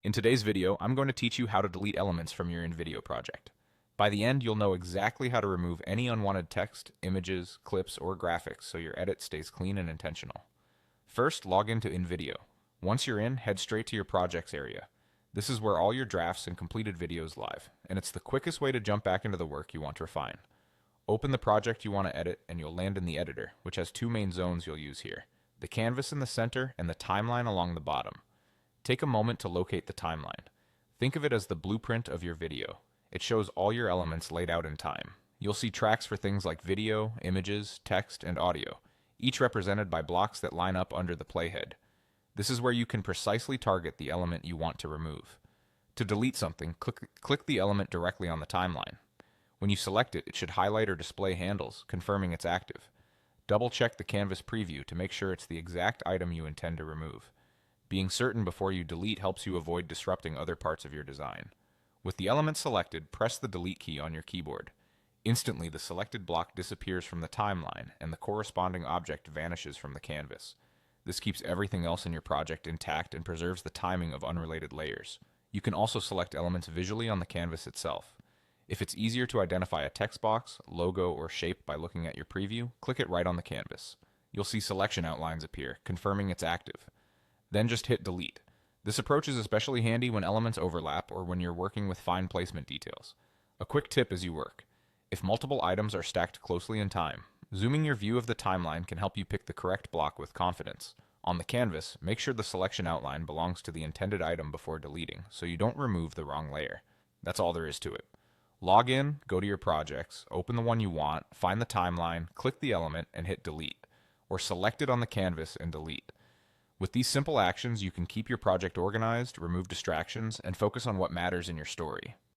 In today's video, I'm going to teach you how to delete elements from your InVideo project. By the end, you'll know exactly how to remove any unwanted text, images, clips, or graphics so your edit stays clean and intentional. First, log into InVideo. Once you're in, head straight to your projects area. This is where all your drafts and completed videos live, and it's the quickest way to jump back into the work you want to refine. Open the project you want to edit, and you'll land in the editor, which has two main zones you'll use here: the canvas in the center and the timeline along the bottom. Take a moment to locate the timeline. Think of it as the blueprint of your video. It shows all your elements laid out in time. You'll see tracks for things like video, images, text, and audio, each represented by blocks that line up under the playhead. This is where you can precisely target the element you want to remove. To delete something, click the element directly on the timeline. When you select it, it should highlight or display handles, confirming it's active. Double-check the canvas preview to make sure it's the exact item you intend to remove. Being certain before you delete helps you avoid disrupting other parts of your design. With the element selected, press the delete key on your keyboard. Instantly, the selected block disappears from the timeline, and the corresponding object vanishes from the canvas. This keeps everything else in your project intact and preserves the timing of unrelated layers. You can also select elements visually on the canvas itself. If it's easier to identify a text box, logo, or shape by looking at your preview, click it right on the canvas. You'll see selection outlines appear, confirming it's active. Then just hit delete. This approach is especially handy when elements overlap or when you're working with fine placement details. A quick tip as you work: if multiple items are stacked closely in time, zooming your view of the timeline can help you pick the correct block with confidence. On the canvas, make sure the selection outline belongs to the intended item before deleting, so you don't remove the wrong layer. That's all there is to it. Log in, go to your projects, open the one you want, find the timeline, click the element, and hit delete, or select it on the canvas and delete. With these simple actions, you can keep your project organized, remove distractions, and focus on what matters in your story.